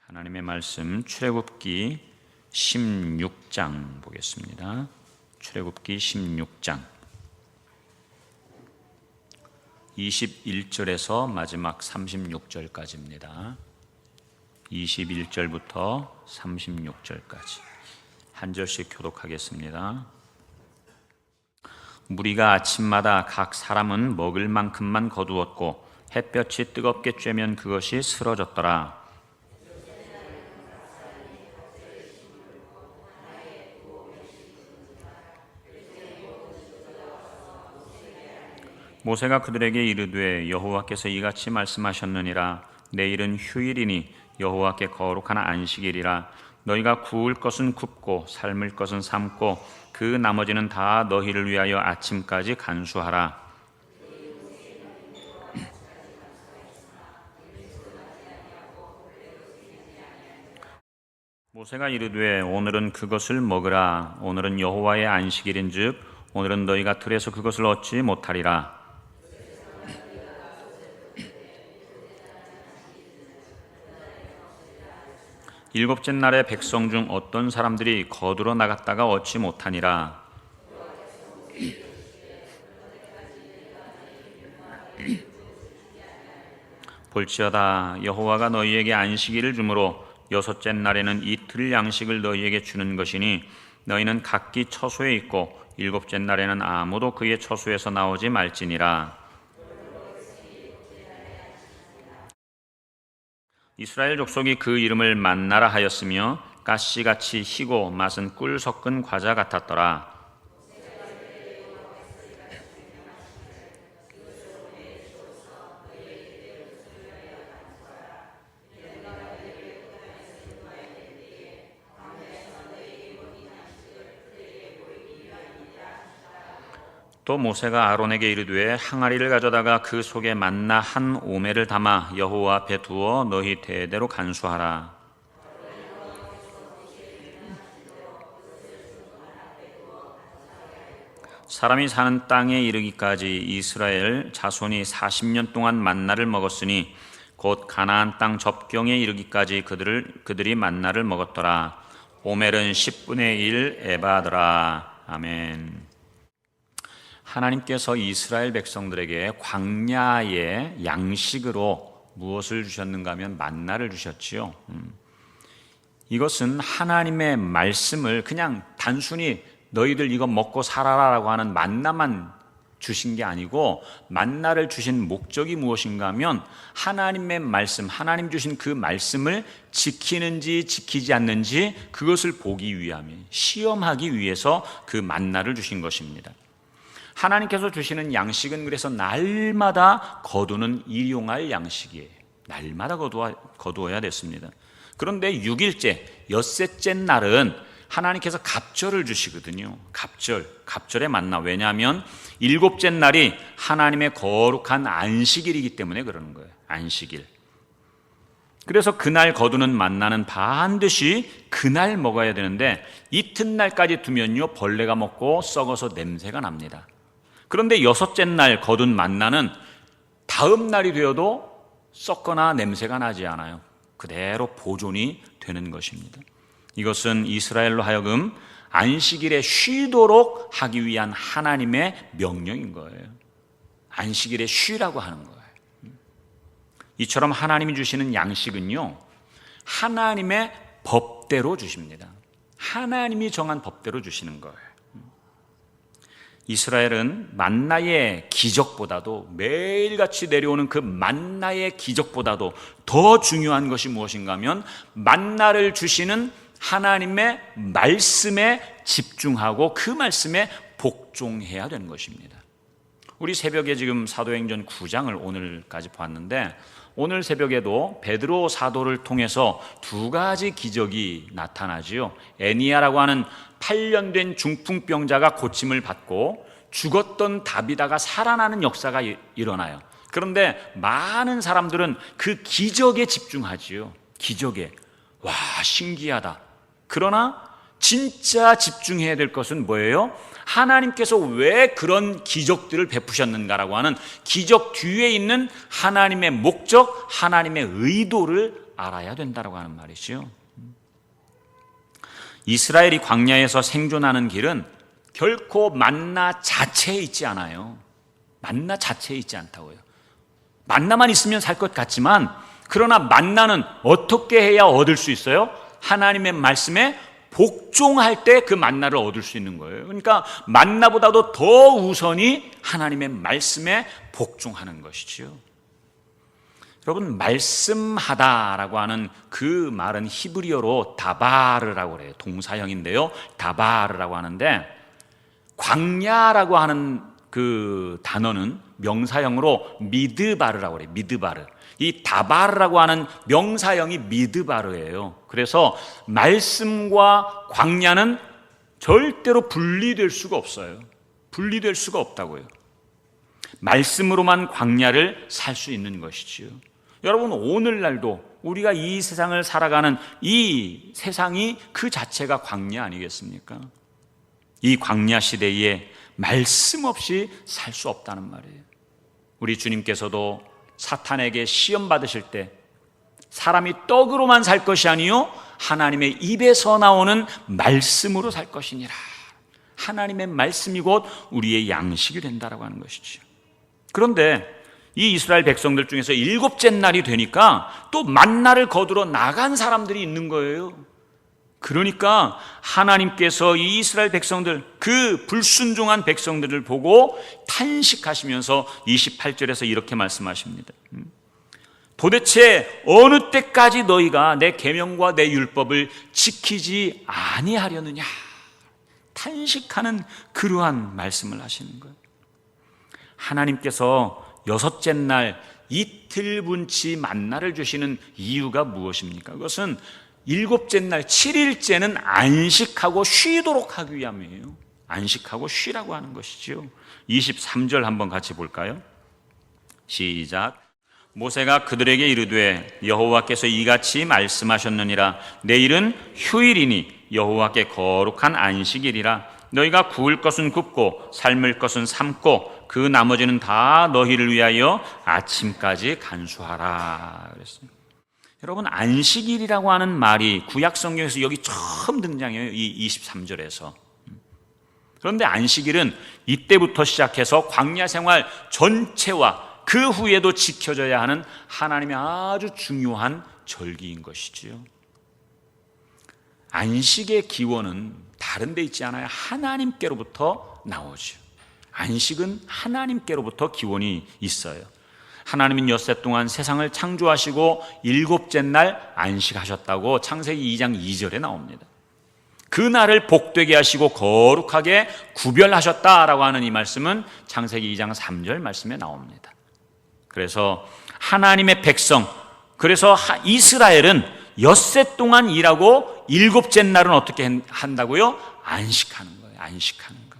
하나님의 말씀 출애굽기 16장 보겠습니다. 출애굽기 16장 21절에서 마지막 36절까지입니다. 21절부터 36절까지 한 절씩 교독하겠습니다. 무리가 아침마다 각 사람은 먹을 만큼만 거두었고 햇볕이 뜨겁게 쬐면 그것이 쓰러졌더라. 모세가 그들에게 이르되 여호와께서 이같이 말씀하셨느니라. 내일은 휴일이니 여호와께 거룩한 안식일이라. 너희가 구울 것은 굽고 삶을 것은 삶고 그 나머지는 다 너희를 위하여 아침까지 간수하라. 모세가 이르되 오늘은 그것을 먹으라. 오늘은 여호와의 안식일인즉 오늘은 너희가 들에서 그것을 얻지 못하리라. 일곱째 날에 백성 중 어떤 사람들이 거두러 나갔다가 얻지 못하니라. 볼지어다 여호와가 너희에게 안식일을 주므로 여섯째 날에는 이틀 양식을 너희에게 주는 것이니 너희는 각기 처소에 있고 일곱째 날에는 아무도 그의 처소에서 나오지 말지니라. 이스라엘 족속이 그 이름을 만나라 하였으며 가시같이 희고 맛은 꿀 섞은 과자 같았더라. 또 모세가 아론에게 이르되 항아리를 가져다가 그 속에 만나 한 오매를 담아 여호와 앞에 두어 너희 대대로 간수하라. 사람이 사는 땅에 이르기까지 이스라엘 자손이 40년 동안 만나를 먹었으니 곧 가나안 땅 접경에 이르기까지 그들이 만나를 먹었더라. 오멜은 10분의 1 에바더라. 아멘. 하나님께서 이스라엘 백성들에게 광야의 양식으로 무엇을 주셨는가 하면 만나를 주셨지요. 이것은 하나님의 말씀을 그냥 단순히 너희들 이거 먹고 살아라라고 하는 만나만 주신 게 아니고 만나를 주신 목적이 무엇인가 하면 하나님의 말씀, 하나님 주신 그 말씀을 지키는지 지키지 않는지 그것을 보기 위함에 시험하기 위해서 그 만나를 주신 것입니다. 하나님께서 주시는 양식은 그래서 날마다 거두는 일용할 양식이에요. 날마다 거두어야 됐습니다. 그런데 6일째, 엿새째 날은 하나님께서 갑절을 주시거든요. 갑절의 만나. 왜냐하면 7째 날이 하나님의 거룩한 안식일이기 때문에 그러는 거예요. 안식일. 그래서 그날 거두는 만나는 반드시 그날 먹어야 되는데 이튿날까지 두면요 벌레가 먹고 썩어서 냄새가 납니다. 그런데 6째 날 거둔 만나는 다음 날이 되어도 썩거나 냄새가 나지 않아요. 그대로 보존이 되는 것입니다. 이것은 이스라엘로 하여금 안식일에 쉬도록 하기 위한 하나님의 명령인 거예요. 안식일에 쉬라고 하는 거예요. 이처럼 하나님이 주시는 양식은요 하나님의 법대로 주십니다. 하나님이 정한 법대로 주시는 거예요. 이스라엘은 만나의 기적보다도 매일같이 내려오는 그 만나의 기적보다도 더 중요한 것이 무엇인가 하면 만나를 주시는 하나님의 말씀에 집중하고 그 말씀에 복종해야 되는 것입니다. 우리 새벽에 지금 사도행전 9장을 오늘까지 봤는데 오늘 새벽에도 베드로 사도를 통해서 두 가지 기적이 나타나지요. 애니야라고 하는 8년 된 중풍병자가 고침을 받고 죽었던 다비다가 살아나는 역사가 일어나요. 그런데 많은 사람들은 그 기적에 집중하지요. 기적에. 와, 신기하다. 그러나 진짜 집중해야 될 것은 뭐예요? 하나님께서 왜 그런 기적들을 베푸셨는가라고 하는 기적 뒤에 있는 하나님의 목적, 하나님의 의도를 알아야 된다고 하는 말이죠. 이스라엘이 광야에서 생존하는 길은 결코 만나 자체에 있지 않아요. 만나 자체에 있지 않다고요. 만나만 있으면 살 것 같지만, 그러나 만나는 어떻게 해야 얻을 수 있어요? 하나님의 말씀에 복종할 때 그 만나를 얻을 수 있는 거예요. 그러니까 만나보다도 더 우선이 하나님의 말씀에 복종하는 것이지요. 여러분, 말씀하다라고 하는 그 말은 히브리어로 다바르라고 그래요. 동사형인데요, 다바르라고 하는데, 광야라고 하는 그 단어는 명사형으로 미드바르라고 그래요. 미드바르. 이 다바르라고 하는 명사형이 미드바르예요. 그래서 말씀과 광야는 절대로 분리될 수가 없어요. 분리될 수가 없다고요. 말씀으로만 광야를 살 수 있는 것이지요. 여러분, 오늘날도 우리가 이 세상을 살아가는 이 세상이 그 자체가 광야 아니겠습니까? 이 광야 시대에 말씀 없이 살 수 없다는 말이에요. 우리 주님께서도 사탄에게 시험 받으실 때 사람이 떡으로만 살 것이 아니요 하나님의 입에서 나오는 말씀으로 살 것이니라. 하나님의 말씀이 곧 우리의 양식이 된다라고 하는 것이죠. 그런데 이 이스라엘 백성들 중에서 7째 날이 되니까 또 만나를 거두러 나간 사람들이 있는 거예요. 그러니까 하나님께서 이 이스라엘 백성들, 그 불순종한 백성들을 보고 탄식하시면서 28절에서 이렇게 말씀하십니다. 도대체 어느 때까지 너희가 내 계명과 내 율법을 지키지 아니하려느냐. 탄식하는 그러한 말씀을 하시는 거예요. 하나님께서 6째 날 이틀분치 만나를 주시는 이유가 무엇입니까? 그것은 7째 날 7일째는 안식하고 쉬도록 하기 위함이에요. 안식하고 쉬라고 하는 것이죠. 23절 한번 같이 볼까요? 시작. 모세가 그들에게 이르되 여호와께서 이같이 말씀하셨느니라. 내일은 휴일이니 여호와께 거룩한 안식일이라. 너희가 구울 것은 굽고 삶을 것은 삶고 그 나머지는 다 너희를 위하여 아침까지 간수하라 그랬어요. 여러분, 안식일이라고 하는 말이 구약 성경에서 여기 처음 등장해요. 이 23절에서. 그런데 안식일은 이때부터 시작해서 광야 생활 전체와 그 후에도 지켜져야 하는 하나님의 아주 중요한 절기인 것이지요. 안식의 기원은 다른 데 있지 않아요. 하나님께로부터 나오죠. 안식은 하나님께로부터 기원이 있어요. 하나님은 엿새 동안 세상을 창조하시고 7째 날 안식하셨다고 창세기 2장 2절에 나옵니다. 그 날을 복되게 하시고 거룩하게 구별하셨다라고 하는 이 말씀은 창세기 2장 3절 말씀에 나옵니다. 그래서 하나님의 백성, 그래서 이스라엘은 엿새 동안 일하고 7째 날은 어떻게 한다고요? 안식하는 거예요. 안식하는 거.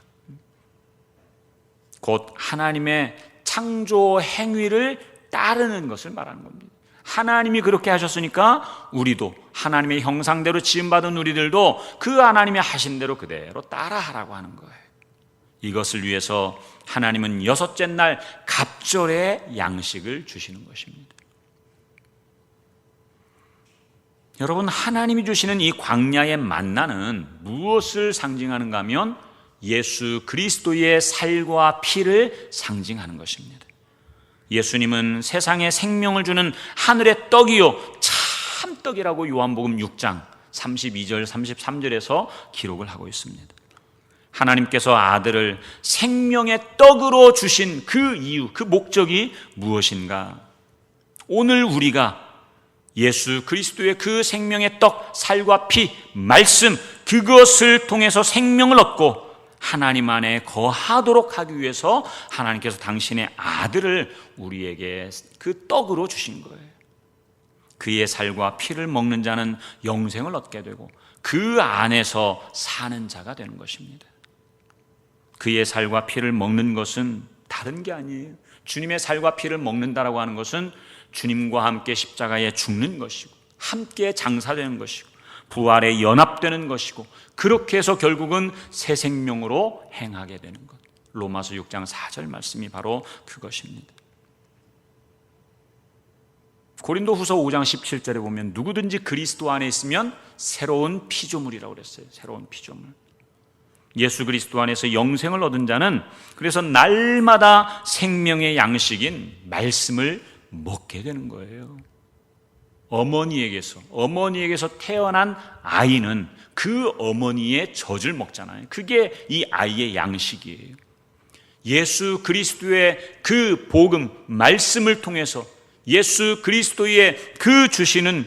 곧 하나님의 창조 행위를 따르는 것을 말하는 겁니다. 하나님이 그렇게 하셨으니까 우리도 하나님의 형상대로 지음받은 우리들도 그 하나님이 하신 대로 그대로 따라하라고 하는 거예요. 이것을 위해서 하나님은 6째 날 갑절의 양식을 주시는 것입니다. 여러분, 하나님이 주시는 이 광야의 만나는 무엇을 상징하는가 하면 예수 그리스도의 살과 피를 상징하는 것입니다. 예수님은 세상에 생명을 주는 하늘의 떡이요 참떡이라고 요한복음 6장 32절 33절에서 기록을 하고 있습니다. 하나님께서 아들을 생명의 떡으로 주신 그 이유, 그 목적이 무엇인가? 오늘 우리가 예수 그리스도의 그 생명의 떡, 살과 피, 말씀, 그것을 통해서 생명을 얻고 하나님 안에 거하도록 하기 위해서 하나님께서 당신의 아들을 우리에게 그 떡으로 주신 거예요. 그의 살과 피를 먹는 자는 영생을 얻게 되고 그 안에서 사는 자가 되는 것입니다. 그의 살과 피를 먹는 것은 다른 게 아니에요. 주님의 살과 피를 먹는다라고 하는 것은 주님과 함께 십자가에 죽는 것이고 함께 장사되는 것이고 부활에 연합되는 것이고 그렇게 해서 결국은 새 생명으로 행하게 되는 것. 로마서 6장 4절 말씀이 바로 그것입니다. 고린도후서 5장 17절에 보면 누구든지 그리스도 안에 있으면 새로운 피조물이라고 그랬어요. 새로운 피조물. 예수 그리스도 안에서 영생을 얻은 자는 그래서 날마다 생명의 양식인 말씀을 먹게 되는 거예요. 어머니에게서 태어난 아이는 그 어머니의 젖을 먹잖아요. 그게 이 아이의 양식이에요. 예수 그리스도의 그 복음, 말씀을 통해서 예수 그리스도의 그 주시는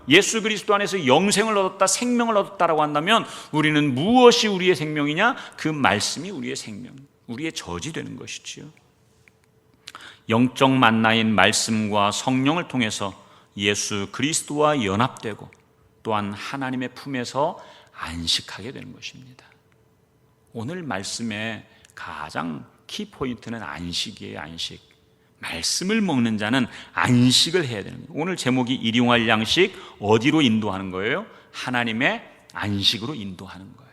예수 그리스도 안에서 영생을 얻었다, 생명을 얻었다라고 한다면 우리는 무엇이 우리의 생명이냐? 그 말씀이 우리의 생명, 우리의 젖이 되는 것이지요. 영적 만나인 말씀과 성령을 통해서 예수 그리스도와 연합되고 또한 하나님의 품에서 안식하게 되는 것입니다. 오늘 말씀의 가장 키포인트는 안식이에요. 안식. 말씀을 먹는 자는 안식을 해야 되는 거예요. 오늘 제목이 일용할 양식, 어디로 인도하는 거예요? 하나님의 안식으로 인도하는 거예요.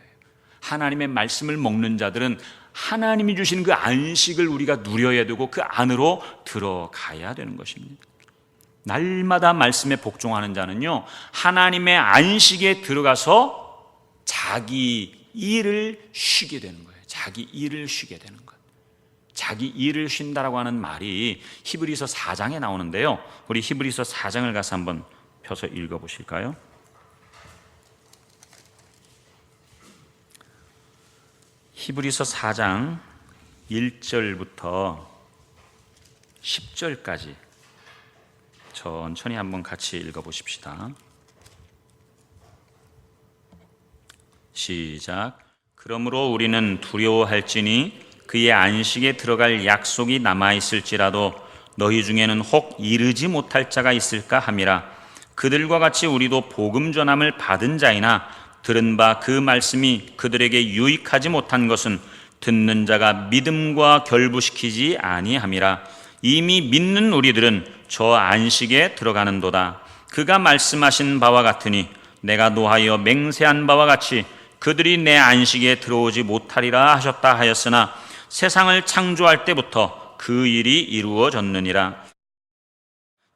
하나님의 말씀을 먹는 자들은 하나님이 주신 그 안식을 우리가 누려야 되고 그 안으로 들어가야 되는 것입니다. 날마다 말씀에 복종하는 자는요, 하나님의 안식에 들어가서 자기 일을 쉬게 되는 거예요. 자기 일을 쉬게 되는 것. 자기 일을 쉰다라고 하는 말이 히브리서 4장에 나오는데요. 우리 히브리서 4장을 가서 한번 펴서 읽어보실까요? 히브리서 4장 1절부터 10절까지 천천히 한번 같이 읽어보십시다. 시작. 그러므로 우리는 두려워할지니 그의 안식에 들어갈 약속이 남아있을지라도 너희 중에는 혹 이르지 못할 자가 있을까 함이라. 그들과 같이 우리도 복음 전함을 받은 자이나 들은 바 그 말씀이 그들에게 유익하지 못한 것은 듣는 자가 믿음과 결부시키지 아니함이라. 이미 믿는 우리들은 저 안식에 들어가는도다. 그가 말씀하신 바와 같으니 내가 노하여 맹세한 바와 같이 그들이 내 안식에 들어오지 못하리라 하셨다 하였으나 세상을 창조할 때부터 그 일이 이루어졌느니라.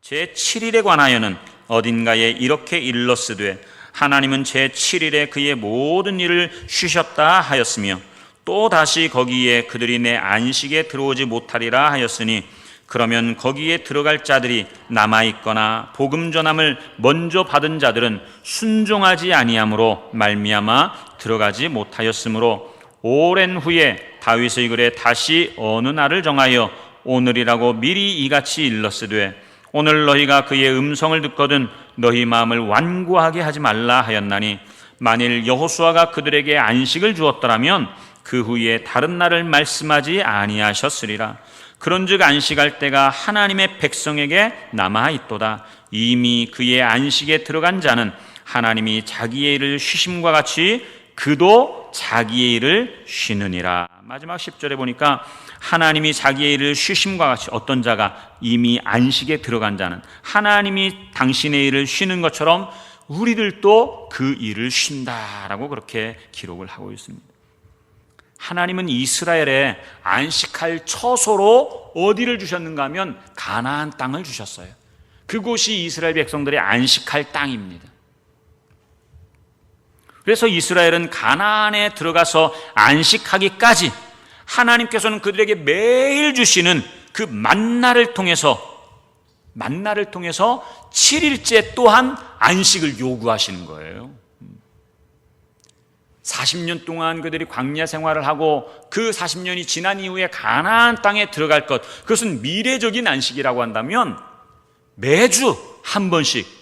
제7일에 관하여는 어딘가에 이렇게 일렀으되 하나님은 제7일에 그의 모든 일을 쉬셨다 하였으며 또 다시 거기에 그들이 내 안식에 들어오지 못하리라 하였으니 그러면 거기에 들어갈 자들이 남아있거나 복음 전함을 먼저 받은 자들은 순종하지 아니함으로 말미암아 들어가지 못하였으므로 오랜 후에 다윗의 글에 다시 어느 날을 정하여 오늘이라고 미리 이같이 일렀으되 오늘 너희가 그의 음성을 듣거든 너희 마음을 완고하게 하지 말라 하였나니 만일 여호수아가 그들에게 안식을 주었더라면 그 후에 다른 날을 말씀하지 아니하셨으리라. 그런즉 안식할 때가 하나님의 백성에게 남아있도다. 이미 그의 안식에 들어간 자는 하나님이 자기의 일을 쉬심과 같이 그도 자기의 일을 쉬느니라. 마지막 10절에 보니까 하나님이 자기의 일을 쉬심과 같이 어떤 자가 이미 안식에 들어간 자는 하나님이 당신의 일을 쉬는 것처럼 우리들도 그 일을 쉰다라고 그렇게 기록을 하고 있습니다. 하나님은 이스라엘에 안식할 처소로 어디를 주셨는가 하면 가나안 땅을 주셨어요. 그곳이 이스라엘 백성들의 안식할 땅입니다. 그래서 이스라엘은 가나안에 들어가서 안식하기까지 하나님께서는 그들에게 매일 주시는 그 만나를 통해서 7일째 또한 안식을 요구하시는 거예요. 40년 동안 그들이 광야 생활을 하고 그 40년이 지난 이후에 가나안 땅에 들어갈 것, 그것은 미래적인 안식이라고 한다면 매주 한 번씩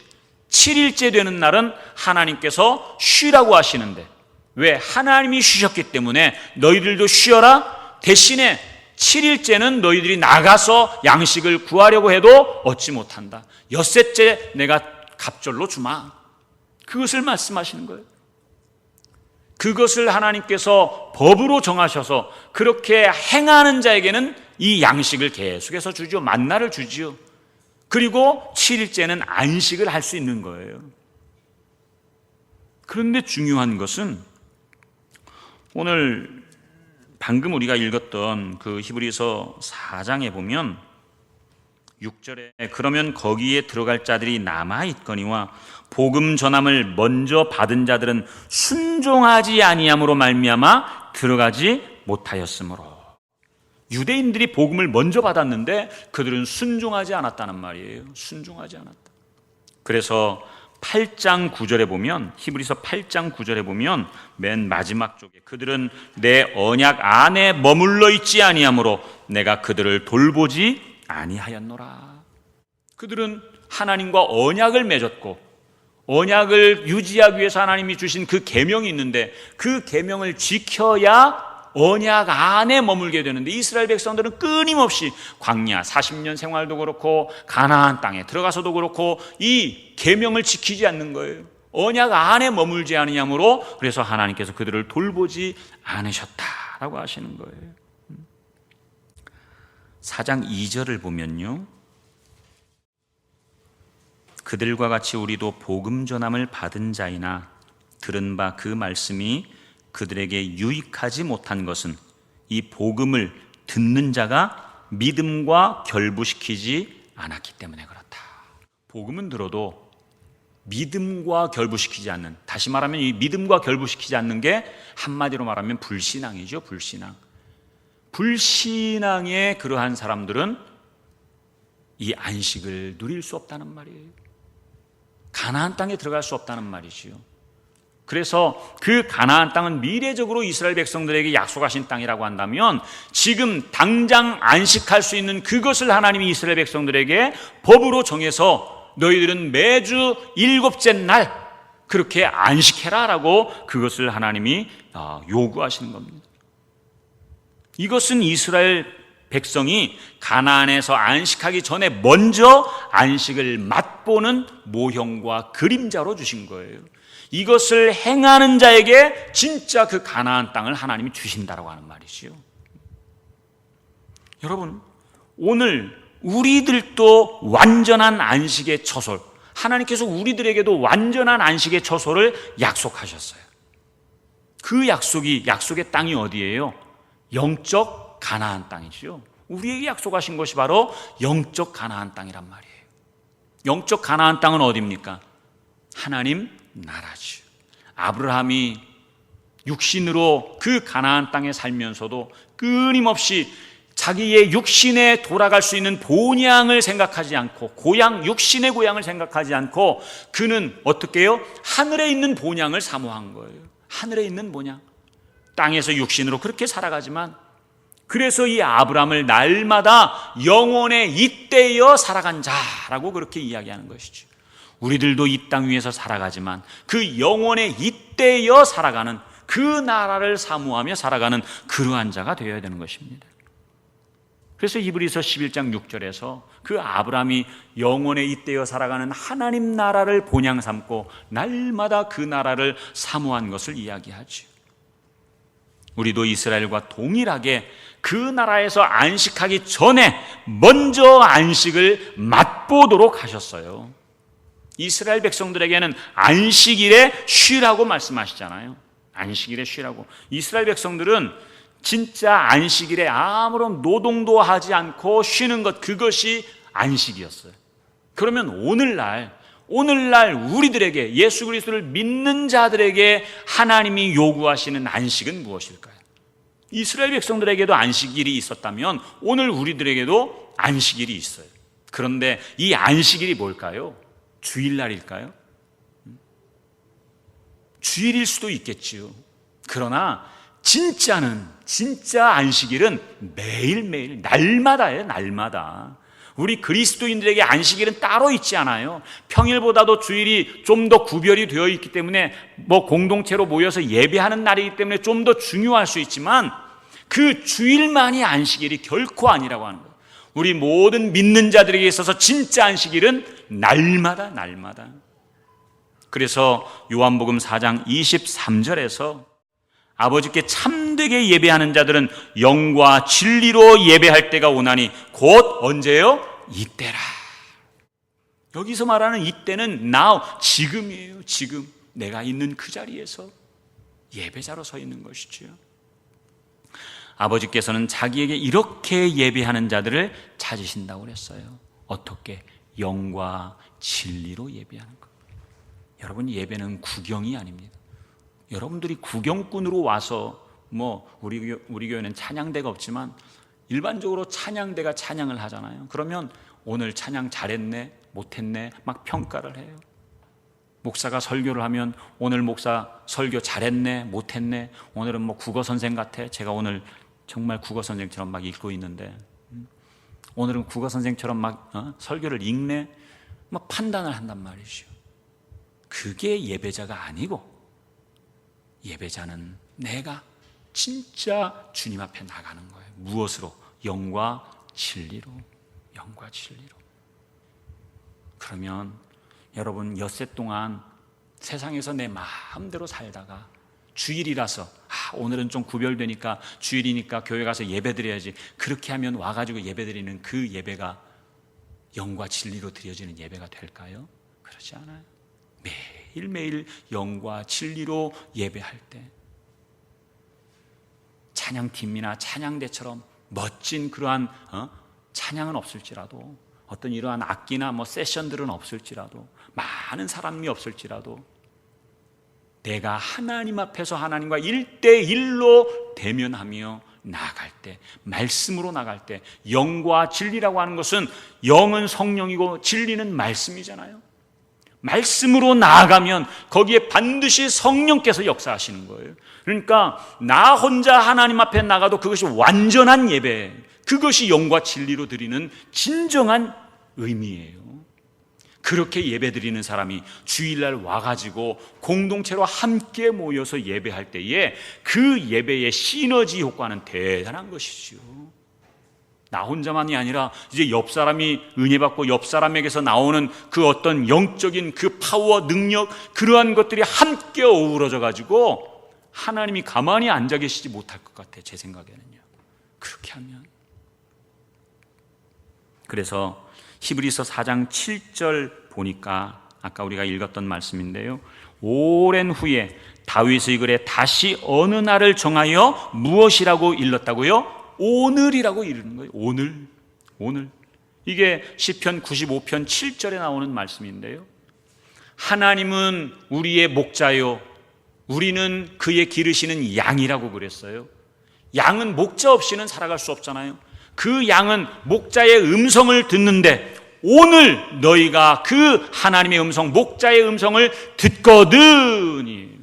7일째 되는 날은 하나님께서 쉬라고 하시는데 왜? 하나님이 쉬셨기 때문에 너희들도 쉬어라. 대신에 7일째는 너희들이 나가서 양식을 구하려고 해도 얻지 못한다. 엿새째 내가 갑절로 주마. 그것을 말씀하시는 거예요. 그것을 하나님께서 법으로 정하셔서 그렇게 행하는 자에게는 이 양식을 계속해서 주죠. 만나를 주지요. 그리고 7일째는 안식을 할 수 있는 거예요. 그런데 중요한 것은 오늘 방금 우리가 읽었던 그 히브리서 4장에 보면 6절에 그러면 거기에 들어갈 자들이 남아있거니와 복음 전함을 먼저 받은 자들은 순종하지 아니함으로 말미암아 들어가지 못하였으므로. 유대인들이 복음을 먼저 받았는데 그들은 순종하지 않았다는 말이에요. 순종하지 않았다. 그래서 8장 9절에 보면, 히브리서 8장 9절에 보면 맨 마지막 쪽에 그들은 내 언약 안에 머물러 있지 아니하므로 내가 그들을 돌보지 아니하였노라. 그들은 하나님과 언약을 맺었고 언약을 유지하기 위해서 하나님이 주신 그 계명이 있는데 그 계명을 지켜야 언약 안에 머물게 되는데, 이스라엘 백성들은 끊임없이 광야 40년 생활도 그렇고 가나안 땅에 들어가서도 그렇고 이 계명을 지키지 않는 거예요. 언약 안에 머물지 않으므로 그래서 하나님께서 그들을 돌보지 않으셨다라고 하시는 거예요. 4장 2절을 보면요, 그들과 같이 우리도 복음 전함을 받은 자이나 들은 바 그 말씀이 그들에게 유익하지 못한 것은 이 복음을 듣는 자가 믿음과 결부시키지 않았기 때문에 그렇다. 복음은 들어도 믿음과 결부시키지 않는, 다시 말하면 이 믿음과 결부시키지 않는 게 한마디로 말하면 불신앙이죠. 불신앙의 그러한 사람들은 이 안식을 누릴 수 없다는 말이에요. 가나안 땅에 들어갈 수 없다는 말이지요. 그래서 그 가나안 땅은 미래적으로 이스라엘 백성들에게 약속하신 땅이라고 한다면 지금 당장 안식할 수 있는 그것을 하나님이 이스라엘 백성들에게 법으로 정해서 너희들은 매주 7째 날 그렇게 안식해라라고 그것을 하나님이 요구하시는 겁니다. 이것은 이스라엘 백성이 가나안에서 안식하기 전에 먼저 안식을 맛보는 모형과 그림자로 주신 거예요. 이것을 행하는 자에게 진짜 그 가나안 땅을 하나님이 주신다라고 하는 말이지요. 여러분, 오늘 우리들도 완전한 안식의 처소, 하나님께서 우리들에게도 완전한 안식의 처소를 약속하셨어요. 그 약속의 땅이 어디예요? 영적 가나안 땅이죠. 우리에게 약속하신 것이 바로 영적 가나안 땅이란 말이에요. 영적 가나안 땅은 어디입니까? 하나님 나라죠. 아브라함이 육신으로 그 가나안 땅에 살면서도 끊임없이 자기의 육신에 돌아갈 수 있는 본향을 생각하지 않고 육신의 고향을 생각하지 않고 그는 어떻게 해요? 하늘에 있는 본향을 사모한 거예요. 하늘에 있는 본향. 땅에서 육신으로 그렇게 살아가지만 그래서 이 아브라함을 날마다 영원에 잇대어 살아간 자라고 그렇게 이야기하는 것이죠. 우리들도 이 땅 위에서 살아가지만 그 영원에 잇대어 살아가는 그 나라를 사모하며 살아가는 그러한 자가 되어야 되는 것입니다. 그래서 히브리서 11장 6절에서 그 아브라함이 영원에 잇대어 살아가는 하나님 나라를 본향 삼고 날마다 그 나라를 사모한 것을 이야기하죠. 우리도 이스라엘과 동일하게 그 나라에서 안식하기 전에 먼저 안식을 맛보도록 하셨어요. 이스라엘 백성들에게는 안식일에 쉬라고 말씀하시잖아요. 안식일에 쉬라고. 이스라엘 백성들은 진짜 안식일에 아무런 노동도 하지 않고 쉬는 것, 그것이 안식이었어요. 그러면 오늘날 우리들에게, 예수 그리스도를 믿는 자들에게 하나님이 요구하시는 안식은 무엇일까요? 이스라엘 백성들에게도 안식일이 있었다면 오늘 우리들에게도 안식일이 있어요. 그런데 이 안식일이 뭘까요? 주일날일까요? 주일일 수도 있겠지요. 그러나 진짜 안식일은 매일매일 날마다예요. 날마다. 우리 그리스도인들에게 안식일은 따로 있지 않아요. 평일보다도 주일이 좀 더 구별이 되어 있기 때문에 공동체로 모여서 예배하는 날이기 때문에 좀 더 중요할 수 있지만 그 주일만이 안식일이 결코 아니라고 하는 거예요. 우리 모든 믿는 자들에게 있어서 진짜 안식일은 날마다. 그래서 요한복음 4장 23절에서 아버지께 참되게 예배하는 자들은 영과 진리로 예배할 때가 오나니 곧 언제요? 이때라. 여기서 말하는 이때는 now, 지금이에요. 지금 내가 있는 그 자리에서 예배자로 서 있는 것이죠. 아버지께서는 자기에게 이렇게 예배하는 자들을 찾으신다고 그랬어요. 어떻게? 영과 진리로 예배하는 것. 여러분, 예배는 구경이 아닙니다. 여러분들이 구경꾼으로 와서 우리 교회는 찬양대가 없지만 일반적으로 찬양대가 찬양을 하잖아요. 그러면 오늘 찬양 잘했네, 못했네 막 평가를 해요. 목사가 설교를 하면 오늘 목사 설교 잘했네, 못했네, 오늘은 국어 선생 같아. 제가 오늘 정말 국어 선생처럼 막 읽고 있는데 오늘은 국어 선생처럼 막 설교를 읽네, 막 판단을 한단 말이죠. 그게 예배자가 아니고, 예배자는 내가 진짜 주님 앞에 나가는 거예요. 무엇으로? 영과 진리로. 영과 진리로. 그러면 여러분, 엿새 동안 세상에서 내 마음대로 살다가 주일이라서 오늘은 좀 구별되니까 주일이니까 교회 가서 예배드려야지, 그렇게 하면 와가지고 예배드리는 그 예배가 영과 진리로 드려지는 예배가 될까요? 그렇지 않아요. 매일매일 영과 진리로 예배할 때 찬양팀이나 찬양대처럼 멋진 그러한 찬양은 없을지라도, 어떤 이러한 악기나 세션들은 없을지라도, 많은 사람이 없을지라도 내가 하나님 앞에서 하나님과 1대1로 대면하며 나아갈 때, 말씀으로 나갈 때, 영과 진리라고 하는 것은 영은 성령이고 진리는 말씀이잖아요. 말씀으로 나아가면 거기에 반드시 성령께서 역사하시는 거예요. 그러니까 나 혼자 하나님 앞에 나가도 그것이 완전한 예배, 그것이 영과 진리로 드리는 진정한 의미예요. 그렇게 예배드리는 사람이 주일날 와가지고 공동체로 함께 모여서 예배할 때에 그 예배의 시너지 효과는 대단한 것이죠. 나 혼자만이 아니라 이제 옆 사람이 은혜 받고 옆 사람에게서 나오는 그 어떤 영적인 그 파워, 능력, 그러한 것들이 함께 어우러져 가지고 하나님이 가만히 앉아 계시지 못할 것 같아요. 제 생각에는요. 그렇게 하면. 그래서 히브리서 4장 7절 보니까 아까 우리가 읽었던 말씀인데요, 오랜 후에 다윗의 글에 다시 어느 날을 정하여 무엇이라고 일렀다고요? 오늘이라고 이르는 거예요. 오늘. 이게 시편 95편 7절에 나오는 말씀인데요, 하나님은 우리의 목자요, 우리는 그의 기르시는 양이라고 그랬어요. 양은 목자 없이는 살아갈 수 없잖아요. 그 양은 목자의 음성을 듣는데 오늘 너희가 그 하나님의 음성, 목자의 음성을 듣거든.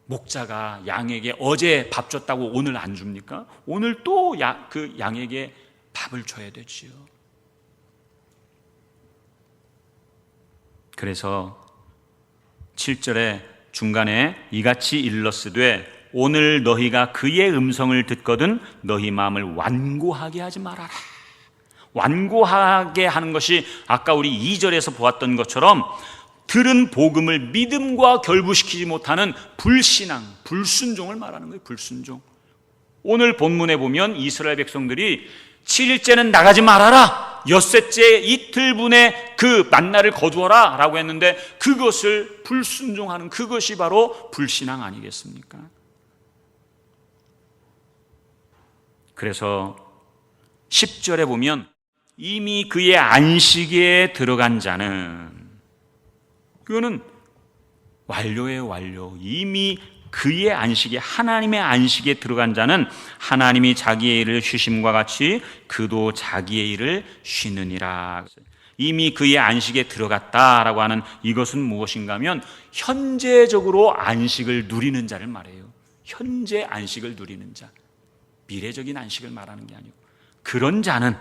목자가 양에게 어제 밥 줬다고 오늘 안 줍니까? 오늘 또 그 양에게 밥을 줘야 되지요. 그래서 7절에 중간에 이같이 일렀으되 오늘 너희가 그의 음성을 듣거든 너희 마음을 완고하게 하지 말아라. 완고하게 하는 것이 아까 우리 2절에서 보았던 것처럼 들은 복음을 믿음과 결부시키지 못하는 불신앙, 불순종을 말하는 거예요. 불순종. 오늘 본문에 보면 이스라엘 백성들이 7일째는 나가지 말아라, 엿새째 이틀분에 그 만나를 거두어라 라고 했는데 그것을 불순종하는, 그것이 바로 불신앙 아니겠습니까? 그래서 10절에 보면 이미 그의 안식에 들어간 자는, 그거는 완료예요. 완료. 이미 그의 안식에, 하나님의 안식에 들어간 자는 하나님이 자기의 일을 쉬심과 같이 그도 자기의 일을 쉬느니라. 이미 그의 안식에 들어갔다라고 하는 이것은 무엇인가 하면 현재적으로 안식을 누리는 자를 말해요. 현재 안식을 누리는 자, 미래적인 안식을 말하는 게 아니고, 그런 자는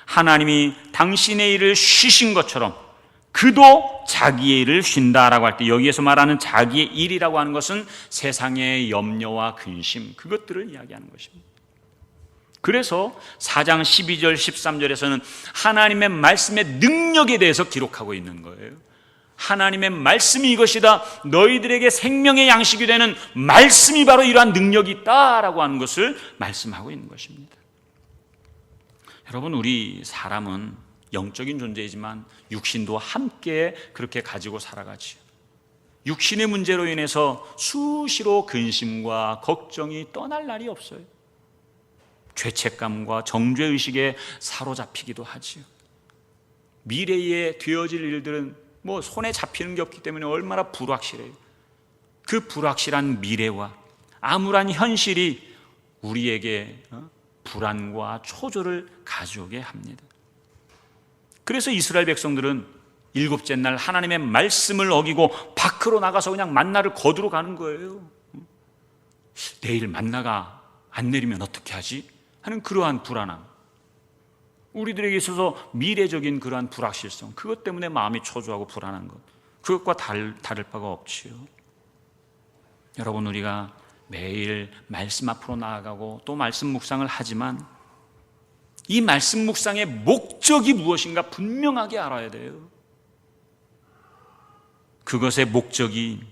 하나님이 당신의 일을 쉬신 것처럼 그도 자기의 일을 쉰다라고 할 때, 여기에서 말하는 자기의 일이라고 하는 것은 세상의 염려와 근심, 그것들을 이야기하는 것입니다. 그래서 4장 12절 13절에서는 하나님의 말씀의 능력에 대해서 기록하고 있는 거예요. 하나님의 말씀이 이것이다, 너희들에게 생명의 양식이 되는 말씀이 바로 이러한 능력이 있다라고 하는 것을 말씀하고 있는 것입니다. 여러분, 우리 사람은 영적인 존재이지만 육신도 함께 그렇게 가지고 살아가지요. 육신의 문제로 인해서 수시로 근심과 걱정이 떠날 날이 없어요. 죄책감과 정죄의식에 사로잡히기도 하지요. 미래에 되어질 일들은 뭐 손에 잡히는 게 없기 때문에 얼마나 불확실해요. 그 불확실한 미래와 암울한 현실이 우리에게 불안과 초조를 가져오게 합니다. 그래서 이스라엘 백성들은 일곱째 날 하나님의 말씀을 어기고 밖으로 나가서 그냥 만나를 거두러 가는 거예요. 내일 만나가 안 내리면 어떻게 하지? 하는 그러한 불안함, 우리들에게 있어서 미래적인 그러한 불확실성, 그것 때문에 마음이 초조하고 불안한 것, 그것과 다를 바가 없지요. 여러분, 우리가 매일 말씀 앞으로 나아가고 또 말씀 묵상을 하지만 이 말씀 묵상의 목적이 무엇인가 분명하게 알아야 돼요. 그것의 목적이,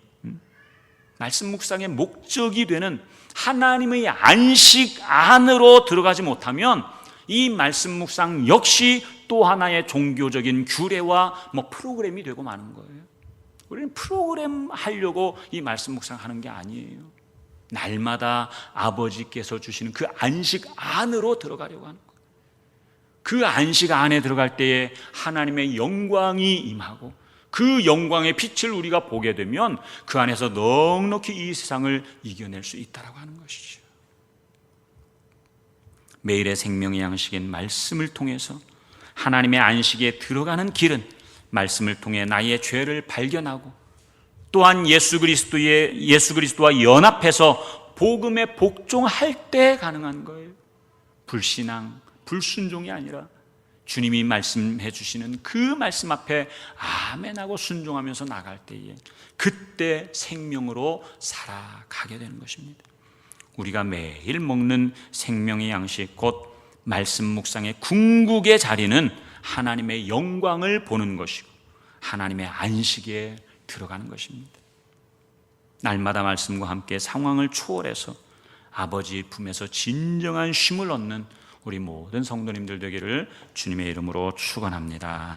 말씀 묵상의 목적이 되는 하나님의 안식 안으로 들어가지 못하면 이 말씀 묵상 역시 또 하나의 종교적인 규례와 프로그램이 되고 마는 거예요. 우리는 프로그램 하려고 이 말씀 묵상하는 게 아니에요. 날마다 아버지께서 주시는 그 안식 안으로 들어가려고 하는 거예요. 그 안식 안에 들어갈 때에 하나님의 영광이 임하고 그 영광의 빛을 우리가 보게 되면 그 안에서 넉넉히 이 세상을 이겨낼 수 있다라고 하는 것이죠. 매일의 생명의 양식인 말씀을 통해서 하나님의 안식에 들어가는 길은 말씀을 통해 나의 죄를 발견하고 또한 예수 그리스도와 연합해서 복음에 복종할 때 가능한 거예요. 불신앙, 불순종이 아니라 주님이 말씀해 주시는 그 말씀 앞에 아멘하고 순종하면서 나갈 때에 그때 생명으로 살아가게 되는 것입니다. 우리가 매일 먹는 생명의 양식, 곧 말씀 묵상의 궁극의 자리는 하나님의 영광을 보는 것이고 하나님의 안식에 들어가는 것입니다. 날마다 말씀과 함께 상황을 초월해서 아버지 품에서 진정한 쉼을 얻는 우리 모든 성도님들 되기를 주님의 이름으로 축원합니다.